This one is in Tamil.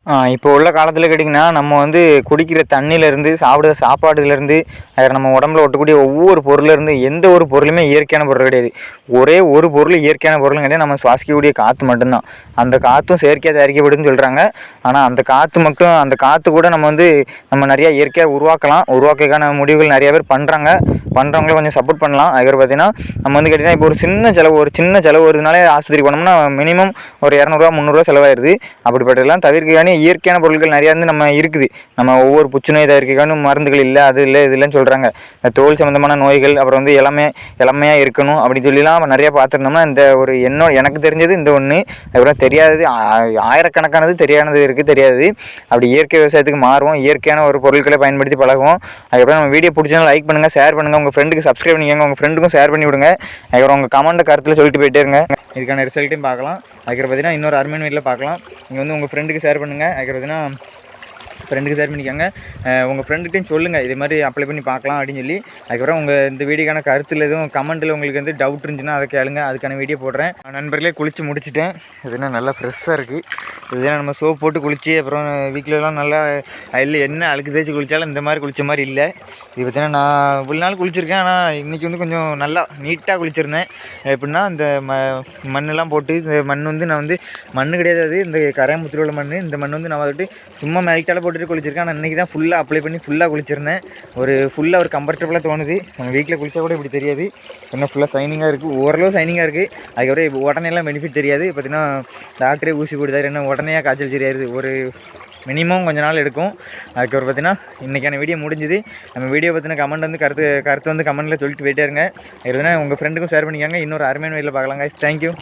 இப்போ உள்ள காலத்தில் கேட்டிங்கன்னா, நம்ம வந்து குடிக்கிற தண்ணியிலேருந்து, சாப்பிடுற சாப்பாடுலேருந்து, நம்ம உடம்புல ஒட்டக்கூடிய ஒவ்வொரு பொருள்லேருந்து எந்த ஒரு பொருளுமே இயற்கையான பொருள் கிடையாது. ஒரே ஒரு பொருள் இயற்கையான பொருளும் கிடையாது. நம்ம சுவாசிக்கக்கூடிய காற்று மட்டும்தான். அந்த காற்றும் செயற்கையாக தயாரிக்கப்படுதுன்னு சொல்கிறாங்க. ஆனால் அந்த காற்று கூட நம்ம நிறையா இயற்கையாக உருவாக்கலாம். உருவாக்குறதுக்கான முடிவுகள் நிறைய பேர் பண்ணுறாங்க. பண்ணுறவங்கள கொஞ்சம் சப்போர்ட் பண்ணலாம். அதுக்கப்புறம் பார்த்தீங்கன்னா, நம்ம கேட்டிங்கன்னா, இப்போ ஒரு சின்ன செலவு வருதுனாலே ஆஸ்பத்திரிக்கு போனோம்னா மினிமம் ஒரு ரூ. 200 ரூ. 300 செலவாயிருது. அப்படிப்பட்டதெல்லாம் தவிர்க்க இயற்கையான பொருட்கள் நிறையா நம்ம இருக்குது. நம்ம ஒவ்வொரு புற்றுநோய் தயாரிக்கிறதுக்கான மருந்துகள் இல்லை, அது இல்லை, இது இல்லைன்னு சொல்கிறாங்க. இந்த தோல் சம்மந்தமான நோய்கள், அப்புறம் இளமையாக இருக்கணும் அப்படின்னு சொல்லிலாம் நிறையா பார்த்துருந்தோம்னா, இந்த ஒரு எனக்கு தெரிஞ்சது இந்த ஒன்று. அதுக்கப்புறம் தெரியாதது ஆயிரக்கணக்கானது தெரியாது. அப்படி இயற்கை விவசாயத்துக்கு மாறுவோம், இயற்கையான ஒரு பொருட்களை பயன்படுத்தி பழகுவோம். அதுக்கப்புறம் நம்ம வீடியோ பிடிச்சா லைக் பண்ணுங்கள், ஷேர் பண்ணுங்கள், உங்கள் ஃப்ரெண்டுக்கு சப்ஸ்கிரைப் பண்ணிக்கோங்க, உங்கள் ஃப்ரெண்டுக்கும் ஷேர் பண்ணி விடுங்க. அதுக்கப்புறம் உங்கள் கமெண்ட் கருத்தில் சொல்லிட்டு போயிட்டே இருங்க. இதுக்கான ரிசல்ட்டையும் பார்க்கலாம். அதுக்கப்புறம் பார்த்தீங்கன்னா இன்னொரு அருமையான வீட்டில் பார்க்கலாம். நீங்கள் உங்கள் ஃப்ரெண்டுக்கு ஷேர் பண்ணுங்கள். அதுக்கப்புறம் பார்த்தீங்கன்னா ஃப்ரெண்டுக்கு ஷேர் பண்ணிக்கோங்க. உங்கள் ஃப்ரெண்டுகிட்டையும் சொல்லுங்கள், இது மாதிரி அப்ளை பண்ணி பார்க்கலாம் அப்படின்னு சொல்லி. அதுக்கப்புறம் இந்த வீடியோக்கான கருத்தில் எதுவும் கமெண்ட்டில் உங்களுக்கு டவுட் இருந்துச்சுன்னா அதை கேளுங்க, அதுக்கான வீடியோ போடுறேன். நண்பர்களே, குளித்து முடிச்சுட்டேன். இதுனா நல்லா ஃப்ரெஷ்ஷாக இருக்குது. இதுனா நம்ம சோப் போட்டு குளித்து அப்புறம் வீட்டிலலாம் நல்லா இல்லை என்ன அழுக்கு தேய்ச்சி குளித்தாலும் இந்த மாதிரி குளித்த மாதிரி இல்லை. இது பார்த்தீங்கன்னா நான் இவ்வளோ நாள் குளிச்சிருக்கேன். ஆனால் இன்றைக்கி கொஞ்சம் நல்லா நீட்டாக குளிச்சிருந்தேன். எப்படின்னா இந்த மண்ணெல்லாம் போட்டு, இந்த மண் நான் மண் கிடையாது, அது இந்த கரையாம்புத்தூர் உள்ள மண். இந்த மண் நான் வந்துட்டு சும்மா மேல்ட்டால் போட்டுட்டு குளிச்சிருக்கேன். ஆனால் இன்றைக்கி தான் ஃபுல்லாக அப்ளை பண்ணி ஃபுல்லாக குளிச்சிருந்தேன். ஒரு கம்ஃபர்டபுளாக தோணுது. நம்ம வீட்டில் குளித்தா கூட இப்படி தெரியாது. இன்னும் ஃபுல்லாக சைனிங்காக இருக்குது, ஓரளவு சைனிங்காக இருக்குது. அதுக்கப்புறம் உடனேலாம் பெனிஃபிட் தெரியாது. பார்த்தீங்கன்னா டாக்டரே ஊசி போட்டுதாரு, என்ன உடனே காய்ச்சல் சரியாயிருது. ஒரு மினிமம் கொஞ்ச நாள் எடுக்கும். அதுக்கப்புறம் பார்த்தீங்கன்னா இன்றைக்கான வீடியோ முடிஞ்சுது. நம்ம வீடியோ பற்றின கமெண்ட் கருத்து கமெண்ட்டில் சொல்லிட்டு போயிட்டே இருங்க. எதுனா உங்கள் ஃப்ரெண்டுக்கும் ஷேர் பண்ணிக்காங்க. இன்னொரு அருமையான வீடியோவில் பார்க்கலாம். Guys, thank you.